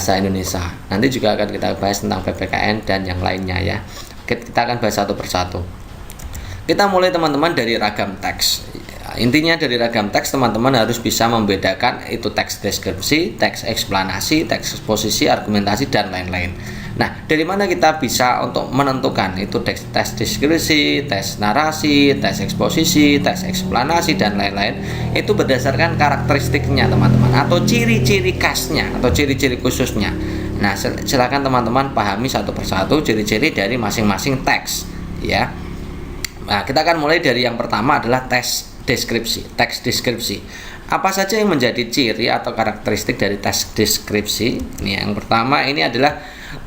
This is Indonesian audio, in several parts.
bahasa Indonesia. Nanti juga akan kita bahas tentang PPKN dan yang lainnya ya. Kita akan bahas satu persatu. Kita mulai teman-teman dari ragam teks. Intinya dari ragam teks teman-teman harus bisa membedakan itu teks deskripsi, teks eksplanasi, teks eksposisi, argumentasi dan lain-lain. Nah, dari mana kita bisa untuk menentukan itu teks deskripsi, teks narasi, teks eksposisi, teks eksplanasi dan lain-lain? Itu berdasarkan karakteristiknya teman-teman, atau ciri-ciri khasnya atau ciri-ciri khususnya. Nah, silakan teman-teman pahami satu persatu ciri-ciri dari masing-masing teks ya. Nah, kita akan mulai dari yang pertama adalah teks deskripsi. Apa saja yang menjadi ciri atau karakteristik dari teks deskripsi? Ini yang pertama, ini adalah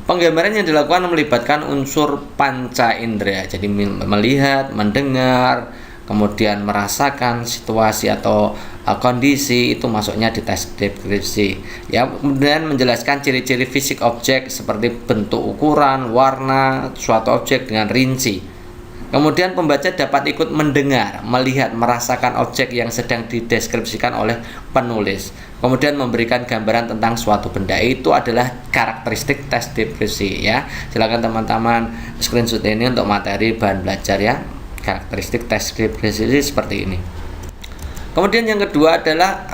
penggambaran yang dilakukan melibatkan unsur panca indera. Jadi melihat, mendengar, kemudian merasakan situasi atau kondisi, itu masuknya di teks deskripsi. Ya, kemudian menjelaskan ciri-ciri fisik objek seperti bentuk, ukuran, warna suatu objek dengan rinci. Kemudian pembaca dapat ikut mendengar, melihat, merasakan objek yang sedang dideskripsikan oleh penulis. Kemudian memberikan gambaran tentang suatu benda. Itu adalah karakteristik teks deskripsi ya. Silakan teman-teman screenshot ini untuk materi bahan belajar ya. Karakteristik teks deskripsi seperti ini. Kemudian yang kedua adalah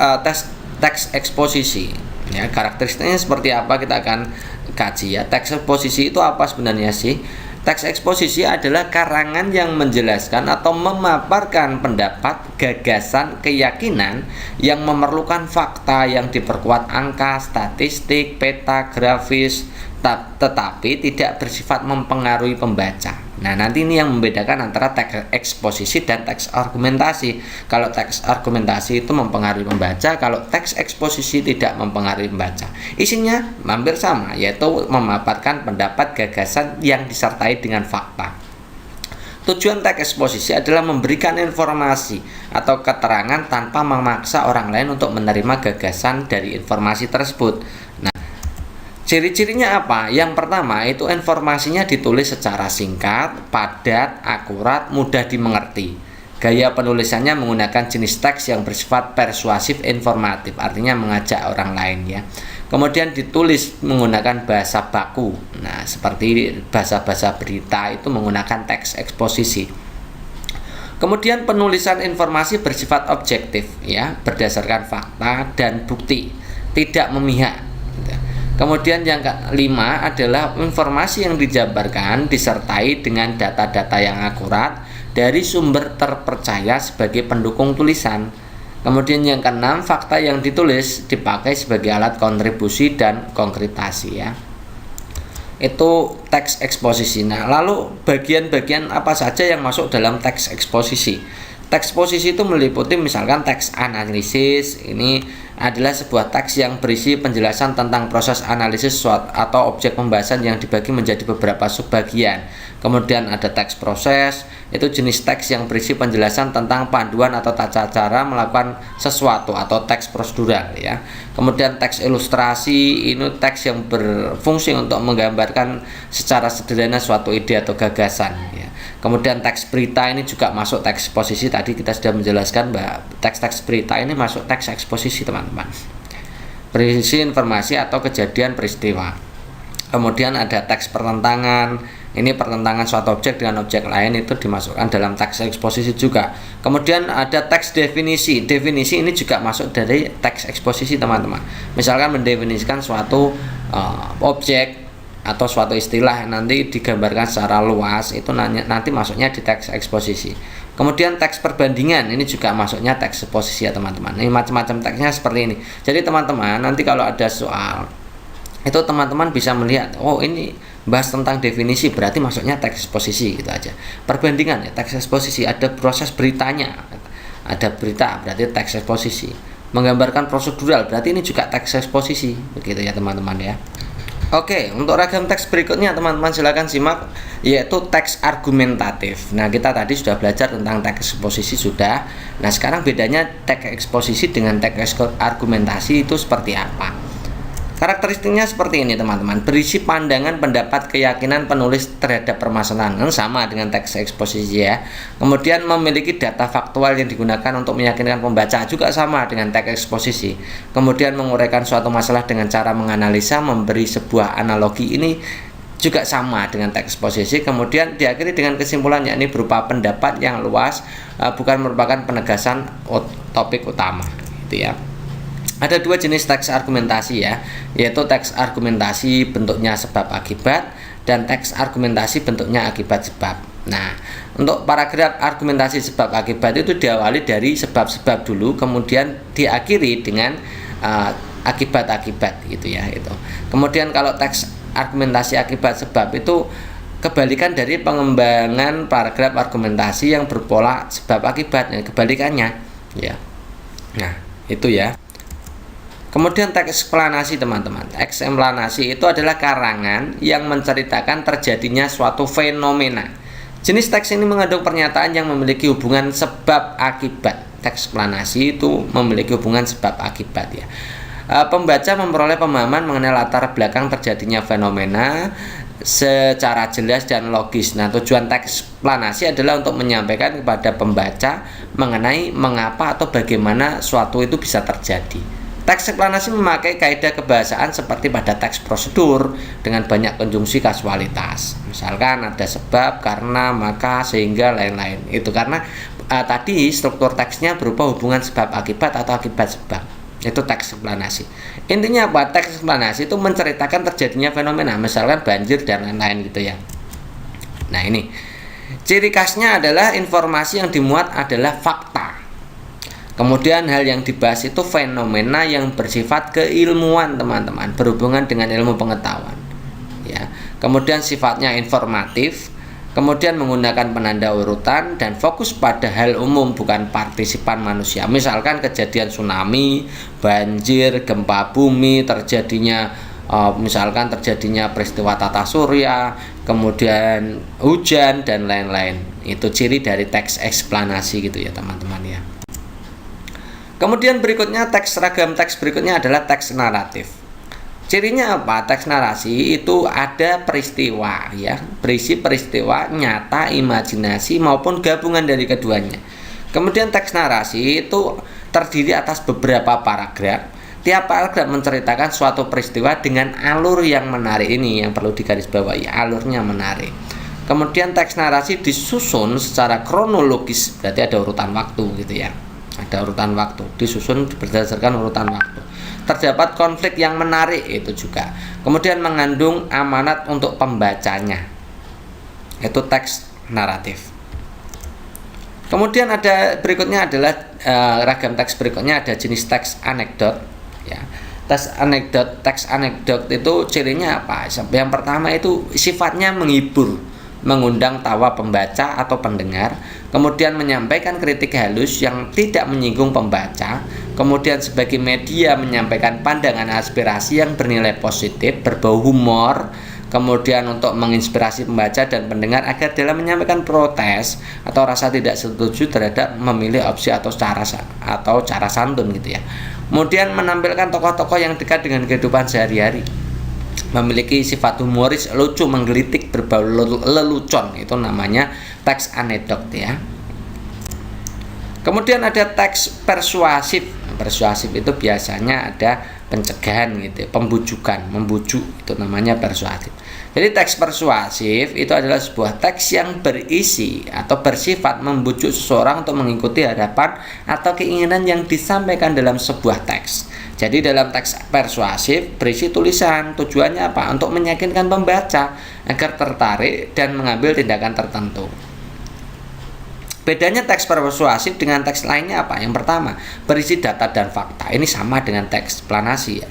teks eksposisi. Ya, karakteristiknya seperti apa kita akan kaji ya. Teks eksposisi itu apa sebenarnya sih? Teks eksposisi adalah karangan yang menjelaskan atau memaparkan pendapat, gagasan, keyakinan yang memerlukan fakta yang diperkuat angka, statistik, peta, grafis, tetapi tidak bersifat mempengaruhi pembaca. Nah, nanti ini yang membedakan antara teks eksposisi dan teks argumentasi. Kalau teks argumentasi itu mempengaruhi pembaca, kalau teks eksposisi tidak mempengaruhi pembaca. Isinya hampir sama, yaitu memaparkan pendapat, gagasan yang disertai dengan fakta. Tujuan teks eksposisi adalah memberikan informasi atau keterangan tanpa memaksa orang lain untuk menerima gagasan dari informasi tersebut. Nah, ciri-cirinya apa? Yang pertama itu informasinya ditulis secara singkat, padat, akurat, mudah dimengerti. Gaya penulisannya menggunakan jenis teks yang bersifat persuasif informatif, artinya mengajak orang lain ya. Kemudian ditulis menggunakan bahasa baku. Nah, seperti bahasa-bahasa berita itu menggunakan teks eksposisi. Kemudian penulisan informasi bersifat objektif ya, berdasarkan fakta dan bukti, tidak memihak. Kemudian yang kelima adalah informasi yang dijabarkan disertai dengan data-data yang akurat dari sumber terpercaya sebagai pendukung tulisan. Kemudian yang keenam, fakta yang ditulis dipakai sebagai alat kontribusi dan konkretasi ya. Itu teks eksposisi. Nah, lalu bagian-bagian apa saja yang masuk dalam teks eksposisi? Teks eksposisi itu meliputi misalkan teks analisis. Ini adalah sebuah teks yang berisi penjelasan tentang proses analisis atau objek pembahasan yang dibagi menjadi beberapa subbagian. Kemudian ada teks proses, itu jenis teks yang berisi penjelasan tentang panduan atau tata cara melakukan sesuatu atau teks prosedural ya. Kemudian teks ilustrasi, ini teks yang berfungsi untuk menggambarkan secara sederhana suatu ide atau gagasan ya. Kemudian teks berita ini juga masuk teks eksposisi. Tadi kita sudah menjelaskan bahwa teks-teks berita ini masuk teks eksposisi teman-teman. Berisi informasi atau kejadian peristiwa. Kemudian ada teks pertentangan. Ini pertentangan suatu objek dengan objek lain itu dimasukkan dalam teks eksposisi juga. Kemudian ada teks definisi. Definisi ini juga masuk dari teks eksposisi teman-teman. Misalkan mendefinisikan suatu objek atau suatu istilah nanti digambarkan secara luas, itu nanti masuknya di teks eksposisi. Kemudian teks perbandingan ini juga masuknya teks eksposisi ya teman-teman. Ini macam-macam teksnya seperti ini. Jadi teman-teman nanti kalau ada soal itu teman-teman bisa melihat, oh ini bahas tentang definisi berarti masuknya teks eksposisi gitu aja. Perbandingan ya teks eksposisi, ada proses beritanya, ada berita berarti teks eksposisi. Menggambarkan prosedural berarti ini juga teks eksposisi, begitu ya teman-teman ya. Oke, untuk ragam teks berikutnya teman-teman silakan simak, yaitu teks argumentatif. Nah, kita tadi sudah belajar tentang teks eksposisi sudah. Nah, sekarang bedanya teks eksposisi dengan teks argumentasi itu seperti apa? Karakteristiknya seperti ini teman-teman, berisi pandangan, pendapat, keyakinan penulis terhadap permasalahan, sama dengan teks eksposisi ya. Kemudian memiliki data faktual yang digunakan untuk meyakinkan pembaca, juga sama dengan teks eksposisi. Kemudian menguraikan suatu masalah dengan cara menganalisa, memberi sebuah analogi, ini juga sama dengan teks eksposisi. Kemudian diakhiri dengan kesimpulan, yakni berupa pendapat yang luas, bukan merupakan penegasan topik utama, gitu ya. Ada dua jenis teks argumentasi ya, yaitu teks argumentasi bentuknya sebab akibat dan teks argumentasi bentuknya akibat sebab. Nah, untuk paragraf argumentasi sebab akibat itu diawali dari sebab-sebab dulu, kemudian diakhiri dengan akibat-akibat gitu ya itu. Kemudian kalau teks argumentasi akibat sebab itu kebalikan dari pengembangan paragraf argumentasi yang berpola sebab akibat, kebalikannya ya. Nah, itu ya. Kemudian teks eksplanasi teman-teman. Teks eksplanasi itu adalah karangan yang menceritakan terjadinya suatu fenomena. Jenis teks ini mengandung pernyataan yang memiliki hubungan sebab akibat. Teks eksplanasi itu memiliki hubungan sebab akibat ya. Pembaca memperoleh pemahaman mengenai latar belakang terjadinya fenomena secara jelas dan logis. Nah, tujuan teks eksplanasi adalah untuk menyampaikan kepada pembaca mengenai mengapa atau bagaimana suatu itu bisa terjadi. Teks eksplanasi memakai kaidah kebahasaan seperti pada teks prosedur dengan banyak konjungsi kasualitas. Misalkan ada sebab, karena, maka, sehingga, lain-lain. Itu karena tadi struktur teksnya berupa hubungan sebab akibat atau akibat sebab. Itu teks eksplanasi. Intinya apa? Teks eksplanasi itu menceritakan terjadinya fenomena, misalkan banjir dan lain-lain gitu ya. Nah, ini ciri khasnya adalah informasi yang dimuat adalah fakta. Kemudian hal yang dibahas itu fenomena yang bersifat keilmuan teman-teman, berhubungan dengan ilmu pengetahuan ya. Kemudian sifatnya informatif, kemudian menggunakan penanda urutan dan fokus pada hal umum bukan partisipan manusia. Misalkan kejadian tsunami, banjir, gempa bumi, misalkan terjadinya peristiwa tata surya, kemudian hujan dan lain-lain. Itu ciri dari teks eksplanasi gitu ya teman-teman ya. Kemudian berikutnya ragam teks berikutnya adalah teks naratif. Cirinya apa? Teks narasi itu ada peristiwa ya, berisi peristiwa nyata, imajinasi maupun gabungan dari keduanya. Kemudian teks narasi itu terdiri atas beberapa paragraf. Tiap paragraf menceritakan suatu peristiwa dengan alur yang menarik, ini yang perlu digarisbawahi, alurnya menarik. Kemudian teks narasi disusun secara kronologis, berarti ada urutan waktu gitu ya. Ada urutan waktu, disusun berdasarkan urutan waktu. Terdapat konflik yang menarik itu juga. Kemudian mengandung amanat untuk pembacanya. Itu teks naratif. Kemudian ada berikutnya adalah ragam teks berikutnya ada jenis teks anekdot ya. Teks anekdot itu cirinya apa? Yang pertama itu sifatnya menghibur, mengundang tawa pembaca atau pendengar, kemudian menyampaikan kritik halus yang tidak menyinggung pembaca, kemudian sebagai media menyampaikan pandangan aspirasi yang bernilai positif, berbau humor, kemudian untuk menginspirasi pembaca dan pendengar agar dalam menyampaikan protes atau rasa tidak setuju terhadap memilih opsi atau cara santun gitu ya. Kemudian menampilkan tokoh-tokoh yang dekat dengan kehidupan sehari-hari, memiliki sifat humoris, lucu, menggelitik, berbau lelucon, itu namanya teks anekdot ya. Kemudian ada teks persuasif. Persuasif itu biasanya ada pencegahan gitu, pembujukan, membujuk, itu namanya persuasif. Jadi teks persuasif itu adalah sebuah teks yang berisi atau bersifat membujuk seseorang untuk mengikuti harapan atau keinginan yang disampaikan dalam sebuah teks. Jadi dalam teks persuasif berisi tulisan, tujuannya apa? Untuk meyakinkan pembaca agar tertarik dan mengambil tindakan tertentu. Bedanya teks persuasif dengan teks lainnya apa? Yang pertama, berisi data dan fakta. Ini sama dengan teks eksplanasi ya.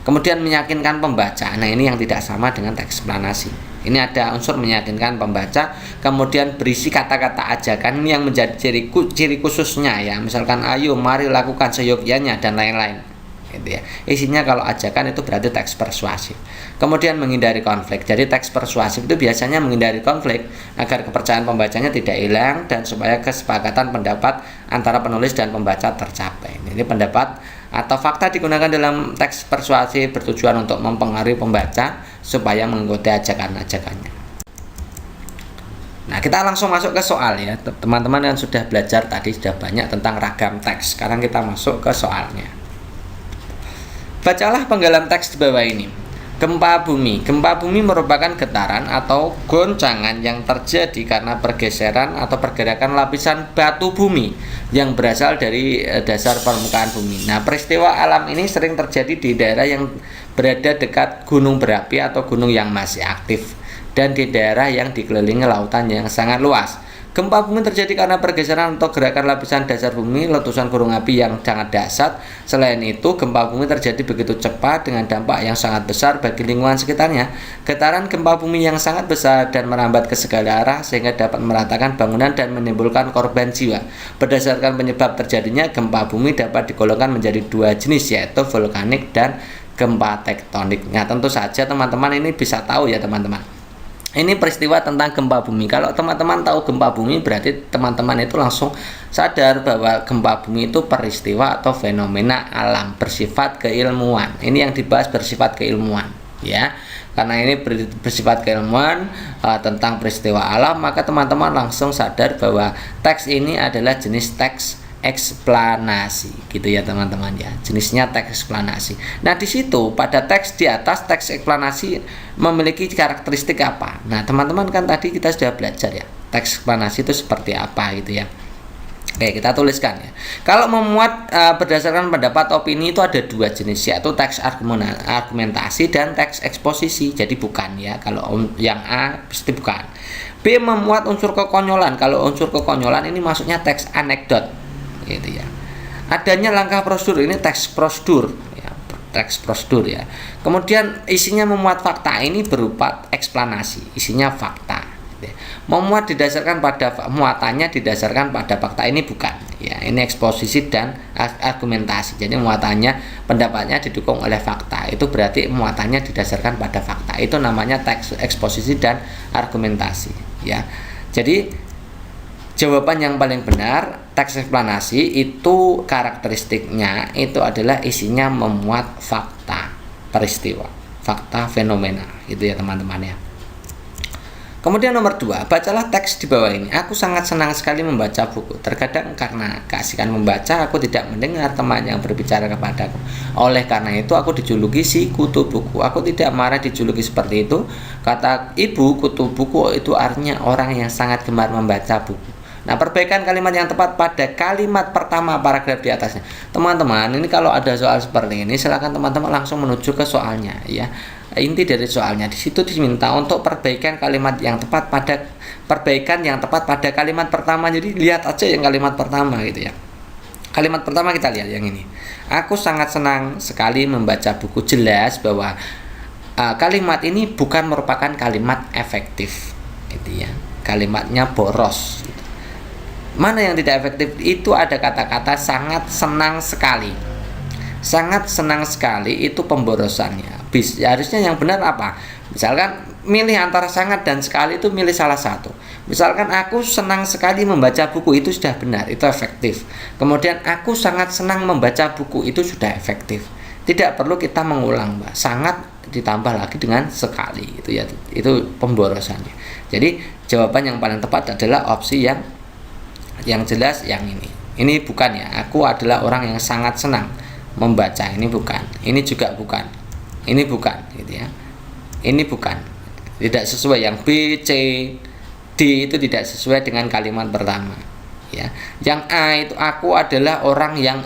Kemudian meyakinkan pembaca. Nah, ini yang tidak sama dengan teks eksplanasi. Ini ada unsur meyakinkan pembaca, kemudian berisi kata-kata ajakan yang menjadi ciri khususnya ya. Misalkan ayo mari lakukan seyogyanya dan lain-lain. Gitu ya. Isinya kalau ajakan itu berarti teks persuasif. Kemudian menghindari konflik. Jadi teks persuasif itu biasanya menghindari konflik agar kepercayaan pembacanya tidak hilang dan supaya kesepakatan pendapat antara penulis dan pembaca tercapai. Ini pendapat atau fakta digunakan dalam teks persuasi bertujuan untuk mempengaruhi pembaca supaya mengikuti ajakan-ajakannya. Nah, kita langsung masuk ke soal ya. Teman-teman yang sudah belajar tadi sudah banyak tentang ragam teks. Sekarang kita masuk ke soalnya. Bacalah penggalan teks di bawah ini. Gempa bumi. Gempa bumi merupakan getaran atau goncangan yang terjadi karena pergeseran atau pergerakan lapisan batu bumi yang berasal dari dasar permukaan bumi. Nah, peristiwa alam ini sering terjadi di daerah yang berada dekat gunung berapi atau gunung yang masih aktif dan di daerah yang dikelilingi lautan yang sangat luas. Gempa bumi terjadi karena pergeseran atau gerakan lapisan dasar bumi, letusan gunung api yang sangat dahsyat. Selain itu, gempa bumi terjadi begitu cepat dengan dampak yang sangat besar bagi lingkungan sekitarnya. Getaran gempa bumi yang sangat besar dan merambat ke segala arah sehingga dapat meratakan bangunan dan menimbulkan korban jiwa. Berdasarkan penyebab terjadinya gempa bumi dapat digolongkan menjadi dua jenis, yaitu vulkanik dan gempa tektonik. Nah, tentu saja teman-teman ini bisa tahu ya teman-teman. Ini peristiwa tentang gempa bumi. Kalau teman-teman tahu gempa bumi, berarti teman-teman itu langsung sadar bahwa gempa bumi itu peristiwa atau fenomena alam bersifat keilmuan. Ini yang dibahas bersifat keilmuan, ya. Karena ini bersifat keilmuan tentang peristiwa alam, maka teman-teman langsung sadar bahwa teks ini adalah jenis teks eksplanasi, gitu ya teman-teman ya. Jenisnya teks eksplanasi. Nah, di situ pada teks di atas teks eksplanasi memiliki karakteristik apa? Nah, teman-teman kan tadi kita sudah belajar ya. Teks eksplanasi itu seperti apa gitu ya. Oke, kita tuliskan ya. Kalau memuat berdasarkan pendapat opini itu ada dua jenis, yaitu teks argumentasi dan teks eksposisi. Jadi bukan ya. Kalau yang A pasti bukan. B memuat unsur kekonyolan. Kalau unsur kekonyolan ini maksudnya teks anekdot. Gitu ya. Adanya langkah prosedur, ini teks prosedur ya, teks prosedur ya. Kemudian isinya memuat fakta, ini berupa eksplanasi, isinya fakta gitu ya. Memuat didasarkan pada muatannya didasarkan pada fakta, ini bukan ya, ini eksposisi dan argumentasi. Jadi muatannya, pendapatnya didukung oleh fakta, itu berarti muatannya didasarkan pada fakta, itu namanya teks eksposisi dan argumentasi ya. Jadi jawaban yang paling benar, teks eksplanasi itu karakteristiknya itu adalah isinya memuat fakta peristiwa, fakta fenomena, gitu ya teman-teman ya. Kemudian nomor 2, bacalah teks di bawah ini. Aku sangat senang sekali membaca buku. Terkadang karena keasikan membaca, aku tidak mendengar teman yang berbicara kepadaku. Oleh karena itu, aku dijuluki si kutu buku. Aku tidak marah dijuluki seperti itu. Kata ibu, kutu buku itu artinya orang yang sangat gemar membaca buku. Nah, perbaikan kalimat yang tepat pada kalimat pertama paragraf di atasnya. Teman-teman, ini kalau ada soal seperti ini, silakan teman-teman langsung menuju ke soalnya ya. Inti dari soalnya di situ diminta untuk perbaikan kalimat yang tepat pada kalimat pertama. Jadi lihat aja yang kalimat pertama gitu ya. Kalimat pertama kita lihat yang ini. Aku sangat senang sekali membaca buku. Jelas bahwa kalimat ini bukan merupakan kalimat efektif gitu ya. Kalimatnya boros gitu. Mana yang tidak efektif? Itu ada kata-kata sangat senang sekali. Sangat senang sekali itu pemborosannya. Harusnya yang benar apa? Misalkan milih antara sangat dan sekali, itu milih salah satu. Misalkan aku senang sekali membaca buku, itu sudah benar, itu efektif. Kemudian aku sangat senang membaca buku, itu sudah efektif. Tidak perlu kita mengulang, Mbak. Sangat ditambah lagi dengan sekali, itu ya. Itu pemborosannya. Jadi jawaban yang paling tepat adalah opsi yang jelas yang ini. Ini bukan ya, aku adalah orang yang sangat senang membaca, ini bukan. Ini juga bukan. Ini bukan gitu ya. Ini bukan. Tidak sesuai. Yang B, C, D itu tidak sesuai dengan kalimat pertama ya. Yang A itu aku adalah orang yang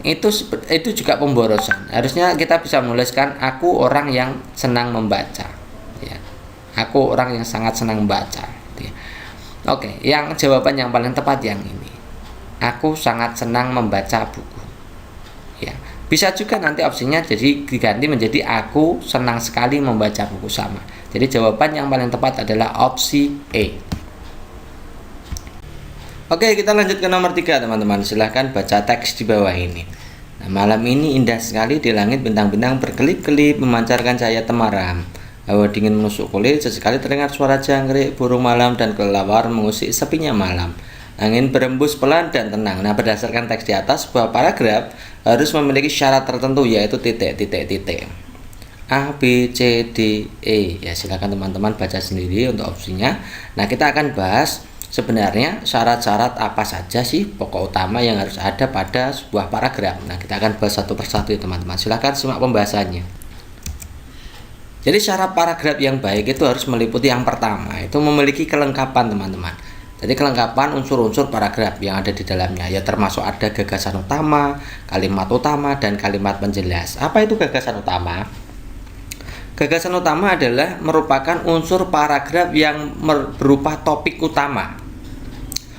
itu juga pemborosan. Harusnya kita bisa menuliskan aku orang yang senang membaca ya. Aku orang yang sangat senang membaca gitu ya. Oke, yang jawaban yang paling tepat yang ini. Aku sangat senang membaca buku. Ya, bisa juga nanti opsinya jadi diganti menjadi aku senang sekali membaca buku, sama. Jadi jawaban yang paling tepat adalah opsi E. Oke, kita lanjut ke nomor 3 teman-teman. Silahkan baca teks di bawah ini. Nah, malam ini indah sekali di langit, bintang-bintang berkelip-kelip memancarkan cahaya temaram. Hawa dingin menusuk kulit, sesekali terdengar suara jangkrik, burung malam dan kelelawar mengusik sepinya malam. Angin berembus pelan dan tenang. Nah, berdasarkan teks di atas, sebuah paragraf harus memiliki syarat tertentu, yaitu titik. A, B, C, D, E. Ya, silakan teman-teman baca sendiri untuk opsinya. Nah, kita akan bahas sebenarnya syarat-syarat apa saja sih pokok utama yang harus ada pada sebuah paragraf. Nah, kita akan bahas satu persatu ya teman-teman. Silakan simak pembahasannya. Jadi syarat paragraf yang baik itu harus meliputi yang pertama, itu memiliki kelengkapan teman-teman. Jadi kelengkapan unsur-unsur paragraf yang ada di dalamnya, ya termasuk ada gagasan utama, kalimat utama, dan kalimat penjelas. Apa itu gagasan utama? Gagasan utama adalah merupakan unsur paragraf yang berupa topik utama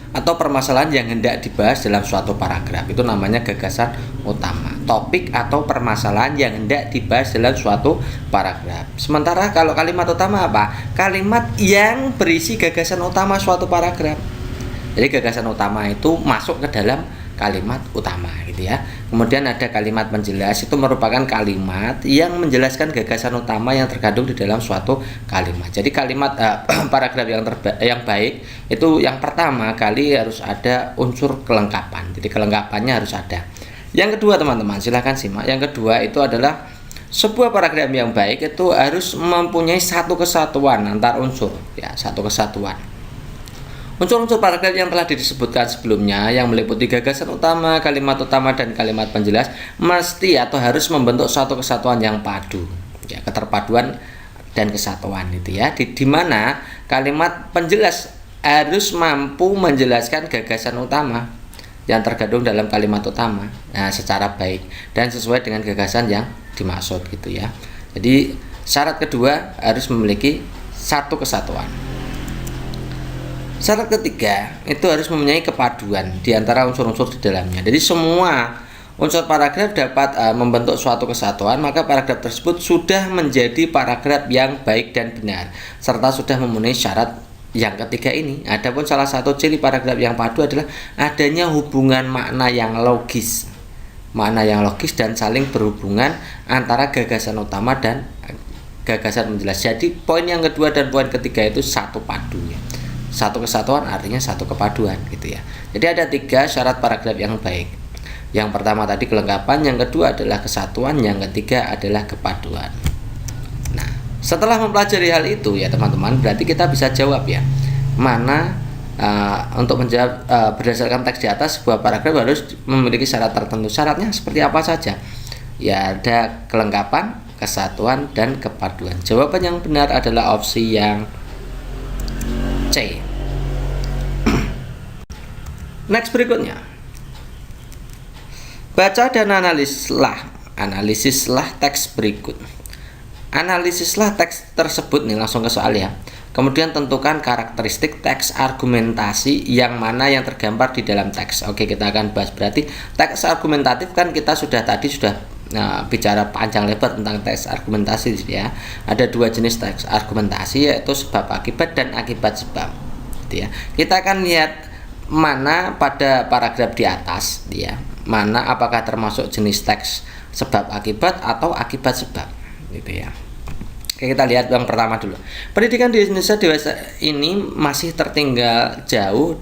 atau permasalahan yang hendak dibahas dalam suatu paragraf. Itu namanya gagasan utama. Topik atau permasalahan yang hendak dibahas dalam suatu paragraf. Sementara kalau kalimat utama apa? Kalimat yang berisi gagasan utama suatu paragraf. Jadi gagasan utama itu masuk ke dalam kalimat utama gitu ya. Kemudian ada kalimat penjelas, itu merupakan kalimat yang menjelaskan gagasan utama yang terkandung di dalam suatu kalimat. Jadi kalimat paragraf yang baik itu yang pertama kali harus ada unsur kelengkapan. Jadi kelengkapannya harus ada. Yang kedua teman-teman, silahkan simak. Yang kedua itu adalah sebuah paragraf yang baik itu harus mempunyai satu kesatuan antar unsur, ya, satu kesatuan. Unsur-unsur paragraf yang telah disebutkan sebelumnya yang meliputi gagasan utama, kalimat utama, dan kalimat penjelas mesti atau harus membentuk suatu kesatuan yang padu, ya, keterpaduan dan kesatuan itu ya. Di mana kalimat penjelas harus mampu menjelaskan gagasan utama yang terkandung dalam kalimat utama, nah, secara baik dan sesuai dengan gagasan yang dimaksud gitu ya. Jadi syarat kedua harus memiliki satu kesatuan. Syarat ketiga itu harus mempunyai kepaduan di antara unsur-unsur di dalamnya. Jadi semua unsur paragraf dapat membentuk suatu kesatuan, maka paragraf tersebut sudah menjadi paragraf yang baik dan benar, serta sudah memenuhi syarat yang ketiga ini. Adapun salah satu ciri paragraf yang padu adalah adanya hubungan makna yang logis. Makna yang logis dan saling berhubungan antara gagasan utama dan gagasan menjelas. Jadi poin yang kedua dan poin ketiga itu satu padunya. Satu kesatuan artinya satu kepaduan gitu ya. Jadi ada tiga syarat paragraf yang baik. Yang pertama tadi kelengkapan, yang kedua adalah kesatuan, yang ketiga adalah kepaduan. Nah, setelah mempelajari hal itu ya teman-teman, berarti kita bisa jawab ya, mana untuk menjawab berdasarkan teks di atas sebuah paragraf harus memiliki syarat tertentu. Syaratnya seperti apa saja? Ya, ada kelengkapan, kesatuan, dan kepaduan. Jawaban yang benar adalah opsi yang C. Next berikutnya. Baca dan analisislah teks berikut. Analisislah teks tersebut nih, langsung ke soal ya. Kemudian tentukan karakteristik teks argumentasi yang mana yang tergambar di dalam teks. Oke, kita akan bahas. Berarti teks argumentatif kan kita sudah bicara panjang lebar tentang teks argumentasi ya. Ada dua jenis teks argumentasi, yaitu sebab akibat dan akibat sebab. Gitu ya. Kita akan lihat mana pada paragraf di atas ya, mana apakah termasuk jenis teks sebab akibat atau akibat sebab gitu ya. Oke, kita lihat yang pertama dulu. Pendidikan di Indonesia dewasa ini masih tertinggal jauh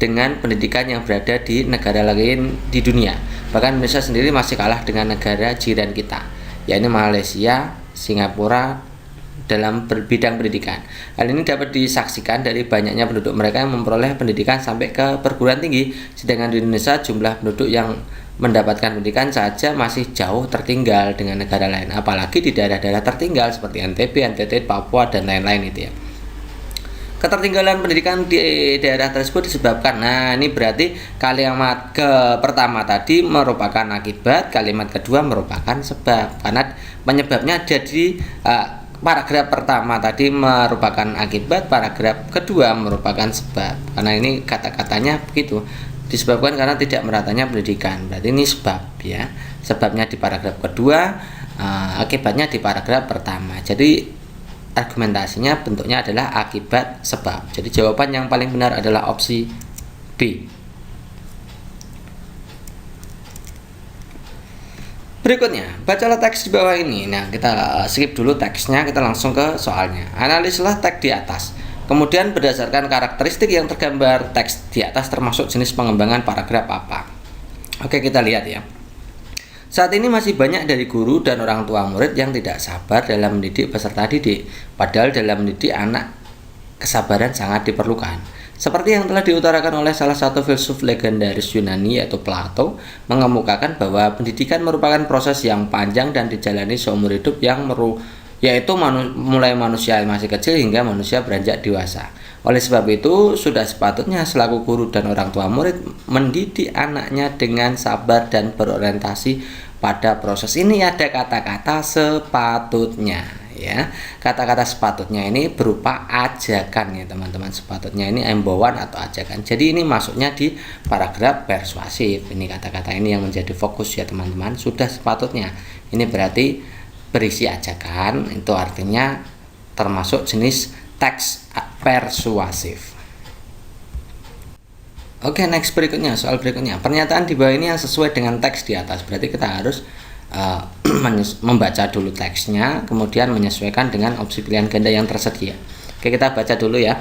dengan pendidikan yang berada di negara lain di dunia. Bahkan Indonesia sendiri masih kalah dengan negara jiran kita, yaitu Malaysia, Singapura dalam bidang pendidikan. Hal ini dapat disaksikan dari banyaknya penduduk mereka yang memperoleh pendidikan sampai ke perguruan tinggi, sedangkan di Indonesia jumlah penduduk yang mendapatkan pendidikan saja masih jauh tertinggal dengan negara lain, apalagi di daerah-daerah tertinggal seperti NTB, NTT, Papua, dan lain-lain itu ya. Ketertinggalan pendidikan di daerah tersebut disebabkan, nah ini berarti kalimat pertama tadi merupakan akibat, kalimat kedua merupakan sebab, karena penyebabnya ada di paragraf pertama tadi merupakan akibat, paragraf kedua merupakan sebab. Karena ini kata-katanya begitu, disebabkan karena tidak meratanya pendidikan. Berarti ini sebab ya. Sebabnya di paragraf kedua, akibatnya di paragraf pertama. Jadi argumentasinya bentuknya adalah akibat sebab. Jadi jawaban yang paling benar adalah opsi B. Berikutnya, bacalah teks di bawah ini. Nah, kita skip dulu teksnya, kita langsung ke soalnya. Analislah teks di atas. Kemudian berdasarkan karakteristik yang tergambar teks di atas termasuk jenis pengembangan paragraf apa. Oke, kita lihat ya. Saat ini masih banyak dari guru dan orang tua murid yang tidak sabar dalam mendidik peserta didik. Padahal dalam mendidik anak kesabaran sangat diperlukan. Seperti yang telah diutarakan oleh salah satu filsuf legendaris Yunani yaitu Plato, mengemukakan bahwa pendidikan merupakan proses yang panjang dan dijalani seumur hidup yaitu mulai manusia masih kecil hingga manusia beranjak dewasa. Oleh sebab itu, sudah sepatutnya selaku guru dan orang tua murid mendidik anaknya dengan sabar dan berorientasi pada proses. Ini ada kata-kata sepatutnya ya. Kata-kata sepatutnya ini berupa ajakan ya teman-teman. Sepatutnya ini imbauan atau ajakan. Jadi ini masuknya di paragraf persuasif. Ini kata-kata ini yang menjadi fokus ya teman-teman. Sudah sepatutnya. Ini berarti berisi ajakan, itu artinya termasuk jenis teks persuasif. Oke, next berikutnya, soal berikutnya. Pernyataan di bawah ini yang sesuai dengan teks di atas. Berarti kita harus membaca dulu teksnya, kemudian menyesuaikan dengan opsi pilihan ganda yang tersedia. Oke, kita baca dulu ya.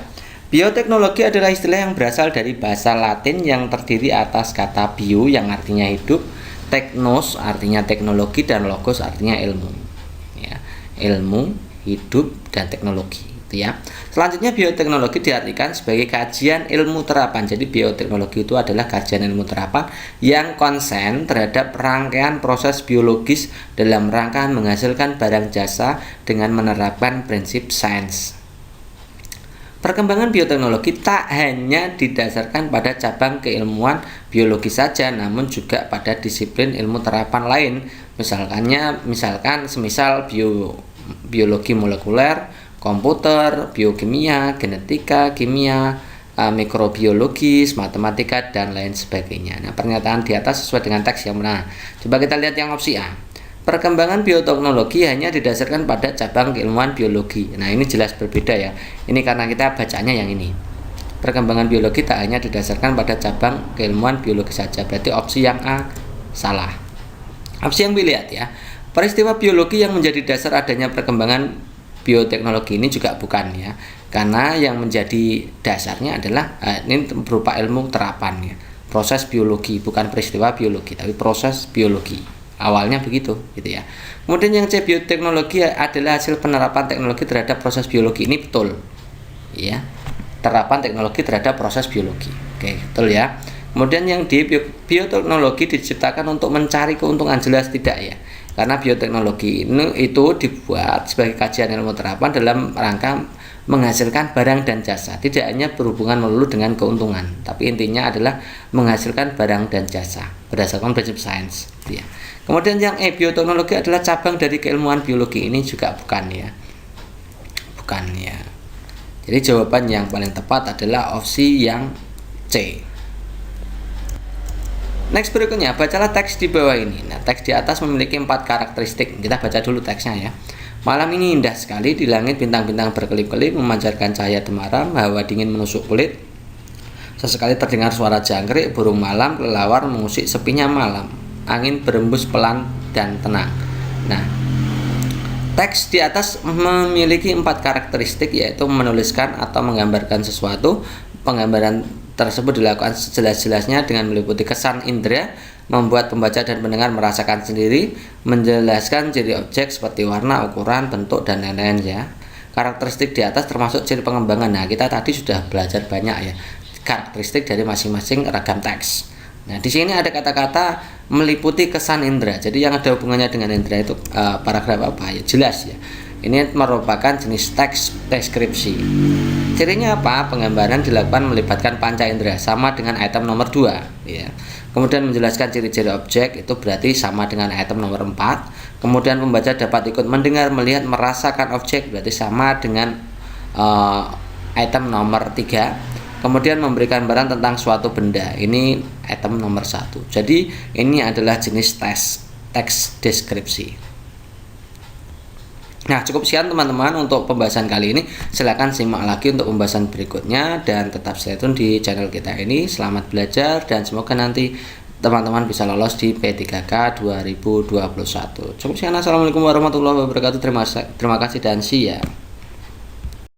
Bioteknologi adalah istilah yang berasal dari bahasa Latin yang terdiri atas kata bio yang artinya hidup, teknos artinya teknologi, dan logos artinya ilmu. Ya, ilmu, hidup, dan teknologi. Ya. Selanjutnya bioteknologi diartikan sebagai kajian ilmu terapan. Jadi bioteknologi itu adalah kajian ilmu terapan yang konsen terhadap rangkaian proses biologis dalam rangka menghasilkan barang jasa dengan menerapkan prinsip sains. Perkembangan bioteknologi tak hanya didasarkan pada cabang keilmuan biologi saja, namun juga pada disiplin ilmu terapan lain. Semisal biologi molekuler, komputer, biokimia, genetika, kimia, mikrobiologis, matematika, dan lain sebagainya. Nah, pernyataan di atas sesuai dengan teks yang mana? Coba kita lihat yang opsi A. Perkembangan bioteknologi hanya didasarkan pada cabang keilmuan biologi. Nah, ini jelas berbeda ya. Ini karena kita bacanya yang ini. Perkembangan biologi tak hanya didasarkan pada cabang keilmuan biologi saja. Berarti opsi yang A salah. Opsi yang B, lihat ya. Peristiwa biologi yang menjadi dasar adanya perkembangan bioteknologi ini juga bukan ya, karena yang menjadi dasarnya adalah ini berupa ilmu terapan ya, proses biologi, bukan peristiwa biologi tapi proses biologi, awalnya begitu gitu ya. Kemudian yang C, bioteknologi adalah hasil penerapan teknologi terhadap proses biologi. Ini betul ya, terapan teknologi terhadap proses biologi. Oke, betul ya. Kemudian yang D, bioteknologi diciptakan untuk mencari keuntungan. Jelas tidak ya, karena bioteknologi itu dibuat sebagai kajian ilmu terapan dalam rangka menghasilkan barang dan jasa, tidak hanya berhubungan melulu dengan keuntungan, tapi intinya adalah menghasilkan barang dan jasa berdasarkan prinsip sains ya. Kemudian yang E, bioteknologi adalah cabang dari keilmuan biologi. Ini juga bukan ya, bukan ya. Jadi jawaban yang paling tepat adalah opsi yang C. Next berikutnya, bacalah teks di bawah ini. Nah, teks di atas memiliki 4 karakteristik. Kita baca dulu teksnya ya. Malam ini indah sekali, di langit bintang-bintang berkelip-kelip memancarkan cahaya temaram, hawa dingin menusuk kulit. Sesekali terdengar suara jangkrik, burung malam kelelawar mengusik sepinya malam. Angin berembus pelan dan tenang. Nah, teks di atas memiliki 4 karakteristik, yaitu menuliskan atau menggambarkan sesuatu. Penggambaran tersebut dilakukan sejelas-jelasnya dengan meliputi kesan indera, membuat pembaca dan pendengar merasakan sendiri, menjelaskan ciri objek seperti warna, ukuran, bentuk, dan lain-lain ya. Karakteristik di atas termasuk ciri pengembangan. Nah, kita tadi sudah belajar banyak ya karakteristik dari masing-masing ragam teks. Nah, di sini ada kata-kata meliputi kesan indera. Jadi yang ada hubungannya dengan indera itu paragraf apa ya? Jelas ya. Ini merupakan jenis teks deskripsi. Cirinya apa? Penggambaran dilakukan melibatkan panca indera, sama dengan item nomor 2 ya. Kemudian menjelaskan ciri-ciri objek, itu berarti sama dengan item nomor 4. Kemudian pembaca dapat ikut mendengar, melihat, merasakan objek, berarti sama dengan item nomor 3. Kemudian memberikan barang tentang suatu benda, ini item nomor 1. Jadi ini adalah jenis teks deskripsi. Nah, cukup sekian teman-teman untuk pembahasan kali ini. Silakan simak lagi untuk pembahasan berikutnya dan tetap stay tune di channel kita ini. Selamat belajar dan semoga nanti teman-teman bisa lolos di P3K 2021. Cukup sekian. Assalamualaikum warahmatullahi wabarakatuh. Terima kasih dan see ya.